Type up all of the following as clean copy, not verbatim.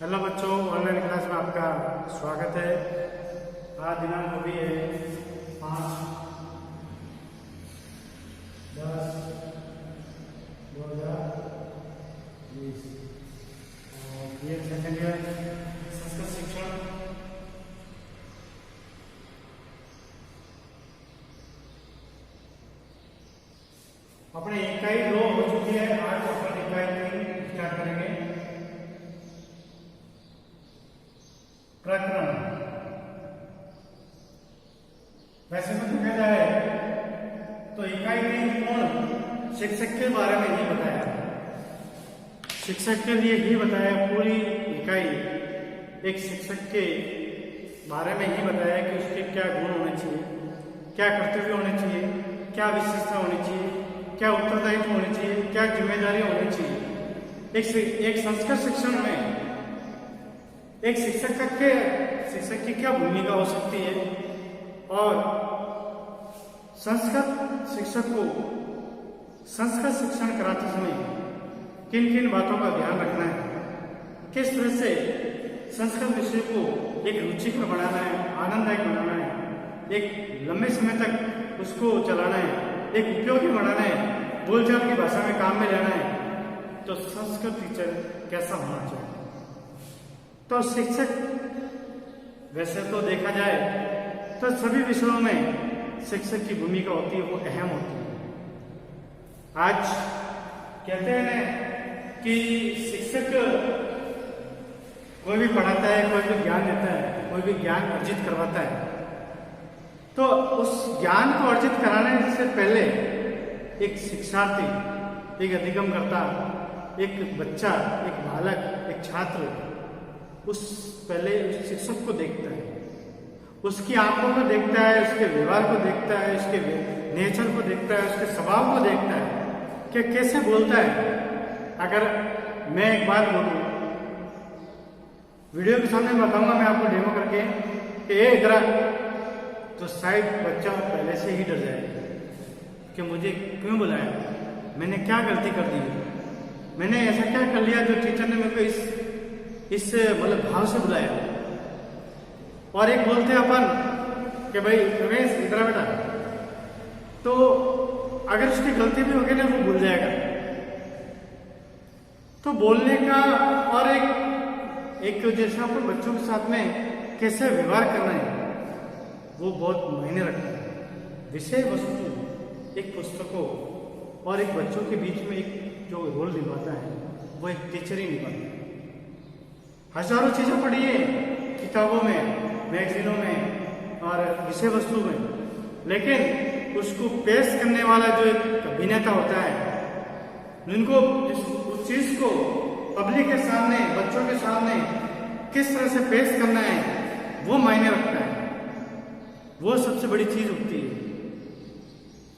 Hello बच्चों, online class में आपका स्वागत है। आज दिनांक अभी है 5/10/2020 और ये सेकेंड ईयर संस्कृत शिक्षण। अपने इकाई 2 हो चुकी है। आज अपन इकाई 3 स्टार्ट करेंगे। प्रकरण। वैसे में देखा जाए तो इकाई 3 पूर्ण शिक्षक के बारे में ही बताया, शिक्षक के लिए ही बताया। पूरी इकाई एक शिक्षक के बारे में ही बताया कि उसके क्या गुण होने चाहिए, क्या कर्तव्य होने चाहिए, क्या विशेषता होनी चाहिए, क्या उत्तरदायित्व होनी चाहिए, क्या जिम्मेदारी होनी चाहिए। एक संस्कृत शिक्षण में एक शिक्षक की क्या भूमिका हो सकती है और संस्कृत शिक्षक को संस्कृत शिक्षण कराते समय किन किन बातों का ध्यान रखना है, किस तरह से संस्कृत विषय को एक रुचिकर बनाना है, आनंददायक बनाना है, एक लंबे समय तक उसको चलाना है, एक उपयोगी बनाना है, बोलचाल की भाषा में काम में लेना है, तो संस्कृत टीचर कैसा होना चाहिए। तो शिक्षक वैसे तो देखा जाए तो सभी विषयों में शिक्षक की भूमिका होती है, वो अहम होती है। आज कहते हैं कि शिक्षक कोई भी पढ़ाता है, कोई भी ज्ञान देता है, कोई भी ज्ञान अर्जित करवाता है, तो उस ज्ञान को अर्जित कराने से पहले एक शिक्षार्थी, एक अधिगमकर्ता, एक बच्चा, एक बालक, एक छात्र पहले उस शिक्षक को देखता है, उसकी आंखों को देखता है, उसके व्यवहार को देखता है, उसके नेचर को देखता है, उसके स्वभाव को देखता है कि कैसे बोलता है। अगर मैं एक बात बोलूं, वीडियो के सामने बताऊंगा मैं आपको डेमो करके कि इधर, तो शायद बच्चा पहले से ही डर जाएगा कि मुझे क्यों बुलाया, मैंने क्या गलती कर दी, मैंने ऐसा क्या कर लिया जो टीचर ने मेरे को इस मतलब भाव से बुलाया। और एक बोलते हैं अपन कि भाई रमेश इधर बेटा, तो अगर उसकी गलती भी होगी ना वो भूल जाएगा। तो बोलने का और एक जैसे अपन बच्चों के साथ में कैसे व्यवहार करना है वो बहुत मायने रखता है। विषय वस्तु एक पुस्तकों और एक बच्चों के बीच में एक जो रोल निभाता है वो एक टीचर ही निभाता है। हजारों चीजें पढ़ी है किताबों में, मैगजीनों में और विषय वस्तु में, लेकिन उसको पेश करने वाला जो एक अभिनेता होता है, जिनको उस चीज को पब्लिक के सामने, बच्चों के सामने किस तरह से पेश करना है वो मायने रखता है। वो सबसे बड़ी चीज होती है।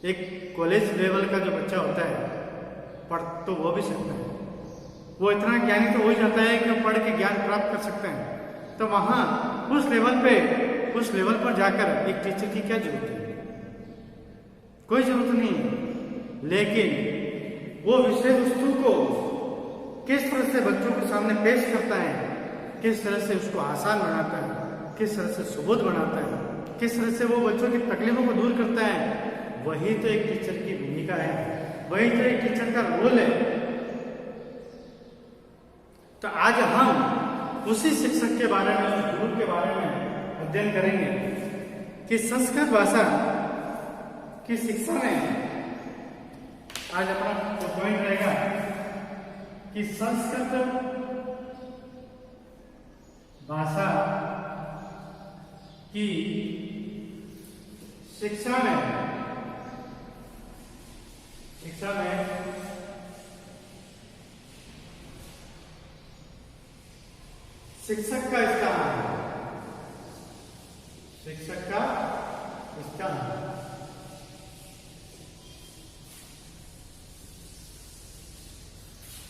एक कॉलेज लेवल का जो बच्चा होता है पढ़ तो वो भी सकता है, वो इतना ज्ञानी तो हो ही जाता है कि पढ़ के ज्ञान प्राप्त कर सकते हैं। तो वहां उस लेवल पर जाकर एक टीचर की क्या जरूरत है, कोई जरूरत नहीं है। लेकिन वो विषय वस्तु को किस तरह से बच्चों के सामने पेश करता है, किस तरह से उसको आसान बनाता है, किस तरह से सुबोध बनाता है, किस तरह से वो बच्चों की तकलीफों को दूर करता है, वही तो एक टीचर की भूमिका है, वही तो एक टीचर का रोल है। तो आज हम उसी शिक्षक के बारे में, उस गुरु के बारे में अध्ययन करेंगे कि संस्कृत भाषा की शिक्षा में आज अपना जो पॉइंट रहेगा कि संस्कृत भाषा की शिक्षा में शिक्षक का स्थान, शिक्षक का स्थान।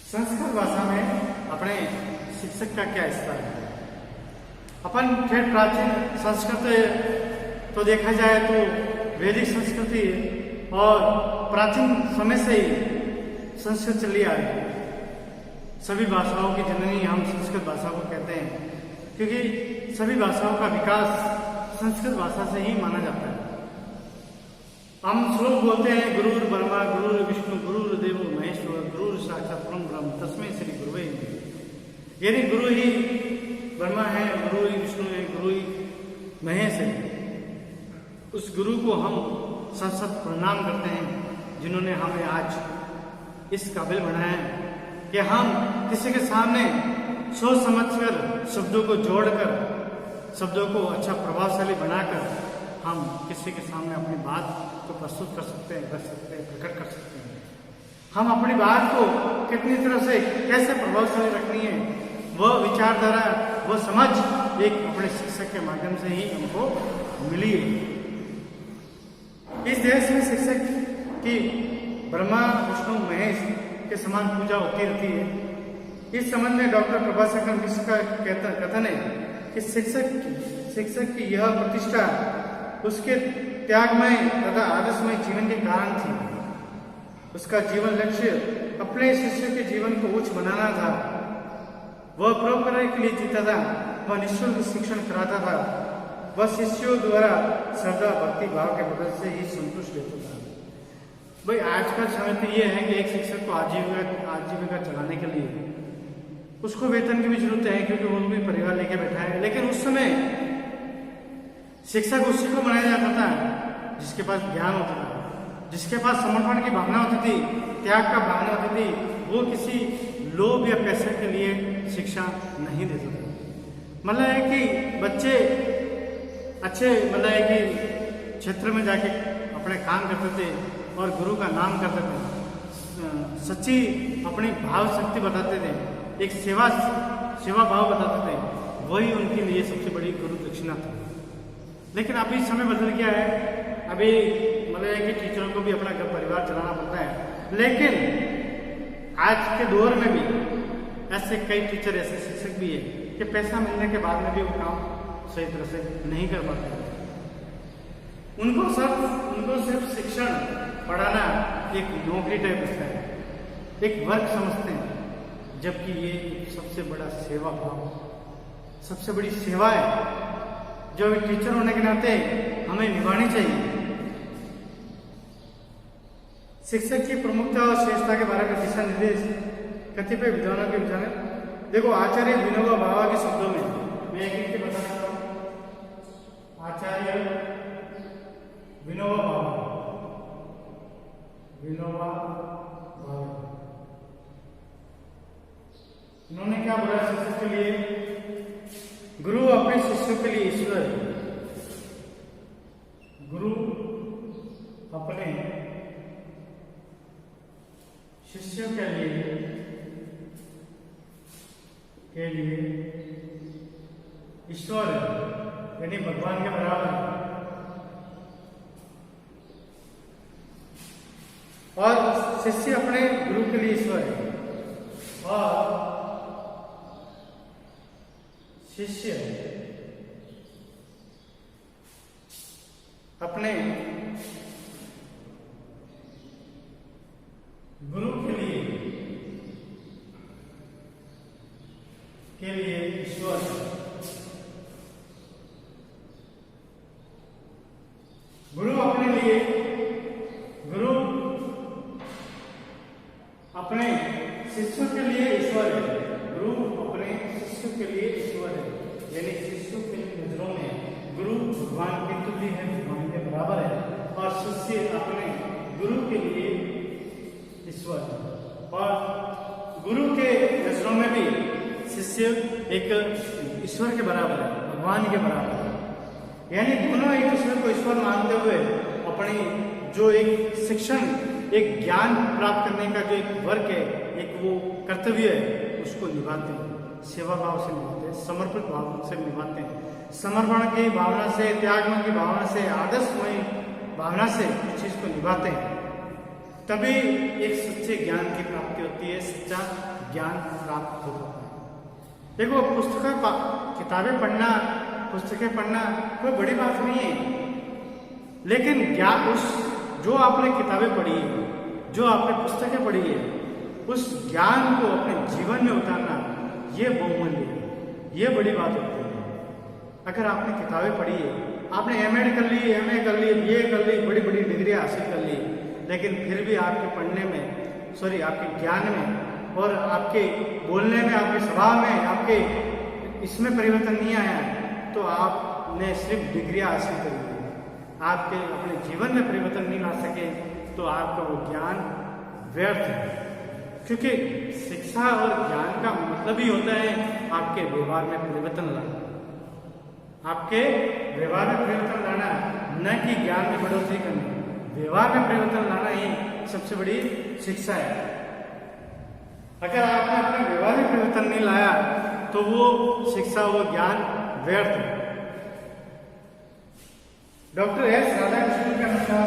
संस्कृत भाषा में अपने शिक्षक का क्या स्थान है। अपन फिर प्राचीन संस्कृत तो देखा जाए तो वैदिक संस्कृति और प्राचीन समय से ही संस्कृत चली आ रही है। सभी भाषाओं की जननी हम संस्कृत भाषा को कहते हैं, क्योंकि सभी भाषाओं का विकास संस्कृत भाषा से ही माना जाता है। हम श्लोक बोलते हैं, गुरुर ब्रह्मा गुरुर विष्णु गुरुर देवो महेश्वर गुरुर साक्षात परम ब्रह्म तस्मै श्री गुरुवे नमः। यानी गुरु ही ब्रह्मा है, गुरु ही विष्णु है, गुरु ही महेश है। उस गुरु को हम सत प्रणाम करते हैं जिन्होंने हमें आज इस काबिल बनाया है कि हम किसी के सामने सोच समझकर शब्दों को जोड़कर, शब्दों को अच्छा प्रभावशाली बनाकर हम किसी के सामने अपनी बात को प्रस्तुत कर सकते हैं, प्रकट कर सकते हैं। हम अपनी बात को कितनी तरह से कैसे प्रभावशाली रखनी है, वह विचारधारा, वह समझ एक अपने शिक्षक के माध्यम से ही हमको मिली है। इस देश में शिक्षक की ब्रह्मा विष्णु महेश के समान पूजा होती रहती है। इस संबंध में डॉक्टर प्रभाशंकर मिश्र का कथन है कि शिक्षक की यह प्रतिष्ठा उसके त्यागमय तथा आदर्शमय जीवन के कारण थी। उसका जीवन लक्ष्य अपने शिष्य के जीवन को उच्च बनाना था। वह परोपकार के लिए जीता था, वह निःशुल्क शिक्षण कराता था, वह शिष्यों द्वारा श्रद्धा भक्ति भाव के बदल से ही संतुष्ट लेता था। भाई आज का समय तो ये है कि एक शिक्षक को आजीविका चलाने के लिए उसको वेतन की भी जरूरत है, क्योंकि वो भी परिवार लेके बैठा है। लेकिन उस समय शिक्षक उसी को बनाया जाता था जिसके पास ज्ञान होता था, जिसके पास समर्पण की भावना होती थी, त्याग का भावना होती थी। वो किसी लोभ या पैसे के लिए शिक्षा नहीं देता था। मतलब है कि बच्चे अच्छे मतलब है कि क्षेत्र में जाके अपने काम करते थे और गुरु का नाम करते थे, सच्ची अपनी भाव शक्ति बताते थे, एक सेवा भाव बताते थे, वही उनके लिए सबसे बड़ी गुरु दक्षिणा थी। लेकिन अभी समय बदल गया है, अभी मतलब है कि टीचरों को भी अपना घर परिवार चलाना पड़ता है। लेकिन आज के दौर में भी ऐसे कई टीचर, ऐसे शिक्षक भी है कि पैसा मिलने के बाद में भी वो काम सही तरह से नहीं कर पाते। उनको सिर्फ शिक्षण पढ़ाना एक नौकरी टाइप लगता है, एक वर्क समझते हैं, जबकि ये सबसे बड़ा सेवा भाव, सबसे बड़ी सेवा है जो टीचर होने के नाते हमें निभानी चाहिए। शिक्षक की प्रमुखता और श्रेष्ठता के बारे में दिशा निर्देश कतिपय विद्वानों के विचार है। देखो, आचार्य विनोबा भावे के शब्दों में मैं एक बता सकता हूं। आचार्य विनोबा भावे इन्होंने क्या बोला शिष्य के लिए? गुरु अपने शिष्यों के लिए ईश्वर है। गुरु अपने शिष्यों के लिए ईश्वर है, यानी भगवान के बराबर है। और शिष्य अपने गुरु के लिए ईश्वर है, और शिष्य अपने गुरु के लिए ईश्वर है। गुरु अपने शिष्यों के लिए ईश्वर है। गुरु अपने शिष्यों के लिए ईश्वर है, यानी शिष्यों की नजरों में गुरु भगवान के तुल्य है, भगवान के बराबर है, और शिष्य अपने गुरु के लिए ईश्वर है। और गुरु के नजरों में भी शिष्य एक ईश्वर के बराबर है, भगवान के बराबर है। यानी दोनों एक दूसरे को ईश्वर मानते हुए अपनी जो एक शिक्षण, एक ज्ञान प्राप्त करने का जो एक वर्क है, एक वो कर्तव्य है, उसको निभाते हैं, सेवा भाव से निभाते हैं, समर्पित भाव से निभाते हैं, समर्पण की भावना से, त्याग की भावना से, आदर्शमय भावना से उस चीज को निभाते हैं। तभी एक सच्चे ज्ञान की प्राप्ति होती है, सच्चा ज्ञान प्राप्त होता है। देखो, किताबें पढ़ना, पुस्तकें पढ़ना कोई बड़ी बात नहीं है, लेकिन ज्ञान जो आपने किताबें पढ़ी है, जो आपने पुस्तकें पढ़ी है, उस ज्ञान को अपने जीवन में उतारना, ये बहुमूल्य है, ये बड़ी बात होती है। अगर आपने किताबें पढ़ी है, आपने एमएड कर ली, एमए कर ली, बीए कर ली, बड़ी बड़ी डिग्रियां हासिल कर ली, लेकिन फिर भी आपके पढ़ने में, आपके ज्ञान में और आपके बोलने में, आपके स्वभाव में, आपके इसमें परिवर्तन नहीं आया, तो आपने सिर्फ डिग्रियां हासिल कर ली, आपके अपने जीवन में परिवर्तन नहीं ला सके, तो आपका वो ज्ञान व्यर्थ है। क्योंकि शिक्षा और ज्ञान का मतलब ही होता है आपके व्यवहार में परिवर्तन लाना, आपके व्यवहार में परिवर्तन लाना, न कि ज्ञान में बढ़ोतरी करना। व्यवहार में परिवर्तन लाना ही सबसे बड़ी शिक्षा है। अगर आपने अपने व्यवहार में परिवर्तन नहीं लाया तो वो शिक्षा, वो ज्ञान व्यर्थ है। डॉक्टर एस राधाकृष्णन के अनुसार,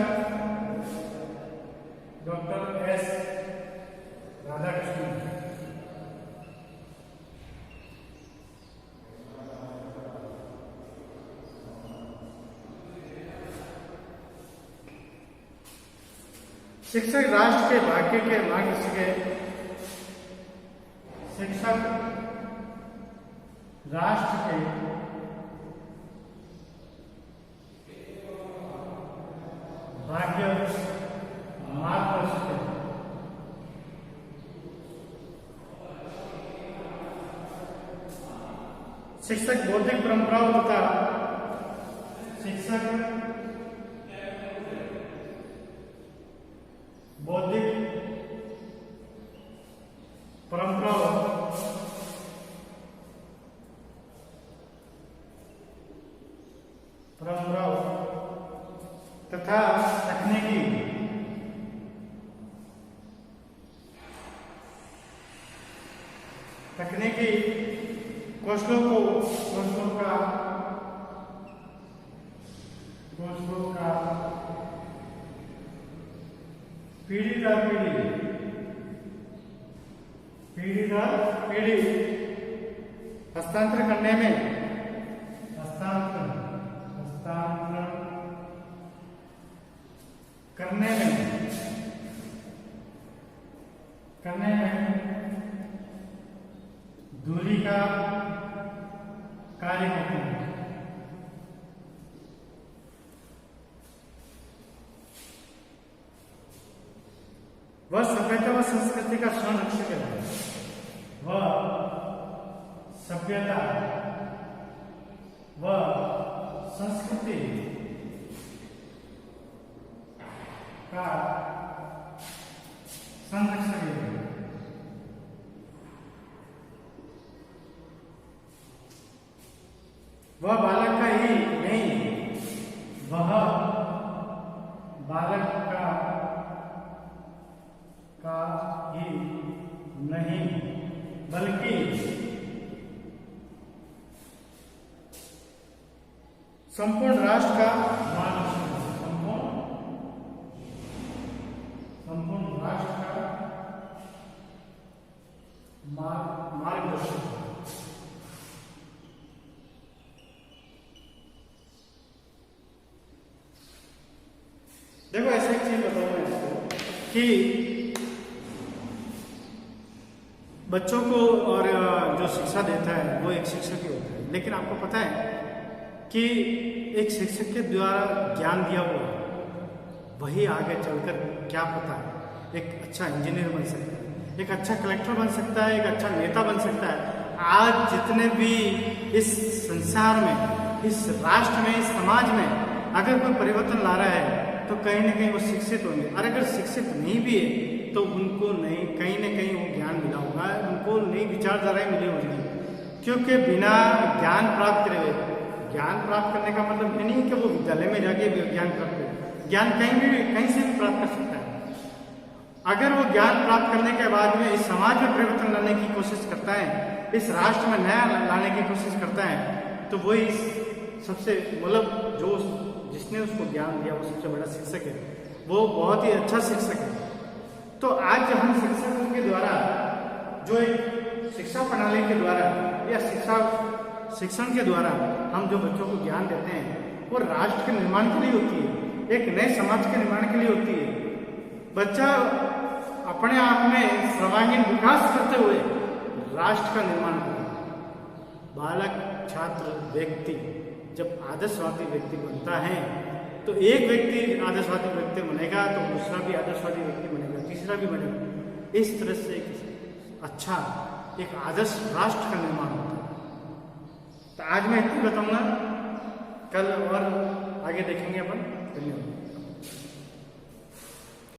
डॉक्टर एस राधाकृष्णन शिक्षक राष्ट्र के भाग्य के मार्गदर्शक है। शिक्षक राष्ट्र के भाग्य मार्गदर्शक है। शिक्षक बौद्धिक परंपराओं तथा शिक्षक बौद्धिक परंपराओं तथा तकनीकी कौशलों का पीढ़ी दर पीढ़ी हस्तांतरण करने में दूरी का कार्य करते हैं। वह सभ्यता व संस्कृति का संरक्षक है। वह सभ्यता व संस्कृति का संरक्षक है। वह बालक का ही नहीं, वह बालक का ही नहीं बल्कि संपूर्ण राष्ट्र का मार्गदर्शक, संपूर्ण राष्ट्र का मार्गदर्शक। देखो ऐसा एक चीज बताऊं मैं आपको कि बच्चों को और जो शिक्षा देता है वो एक शिक्षक ही होता है, लेकिन आपको पता है कि एक शिक्षक के द्वारा ज्ञान दिया हुआ वही आगे चलकर क्या पता एक अच्छा इंजीनियर बन सकता है, एक अच्छा कलेक्टर बन सकता है, एक अच्छा नेता बन सकता है। आज जितने भी इस संसार में, इस राष्ट्र में, इस समाज में अगर कोई परिवर्तन ला रहा है तो कहीं ना कहीं वो शिक्षित होंगे, और अगर शिक्षित नहीं भी है तो उनको नहीं, कहीं ना कहीं वो ज्ञान मिला होगा, उनको नई विचारधाराएं मिली होगी। क्योंकि बिना ज्ञान प्राप्त करे, ज्ञान प्राप्त करने का मतलब ये नहीं कि वो विद्यालय में जाके ज्ञान प्राप्त करे, ज्ञान कहीं से भी प्राप्त कर सकता है। अगर वो ज्ञान प्राप्त करने के बाद में इस समाज में परिवर्तन लाने की कोशिश करता है, इस राष्ट्र में नया लाने की कोशिश करता है, तो वही सबसे मतलब जो जिसने उसको ज्ञान दिया वो सबसे बड़ा शिक्षक है, वो बहुत ही अच्छा शिक्षक है। तो आज हम शिक्षकों के द्वारा जो एक शिक्षा प्रणाली के द्वारा या शिक्षण के द्वारा हम जो बच्चों को ज्ञान देते हैं वो राष्ट्र के निर्माण के लिए होती है, एक नए समाज के निर्माण के लिए होती है। बच्चा अपने आप में सर्वांगीण विकास करते हुए राष्ट्र का निर्माण करें। बालक, छात्र, व्यक्ति जब आदर्शवादी व्यक्ति बनता है तो एक व्यक्ति आदर्शवादी व्यक्ति बनेगा तो दूसरा भी आदर्शवादी व्यक्ति बनेगा, तीसरा भी बनेगा। इस तरह से एक अच्छा एक आदर्श राष्ट्र का निर्माण होता है। तो आज मैं इतना बताऊंगा, कल और आगे देखेंगे अपन। धन्यवाद।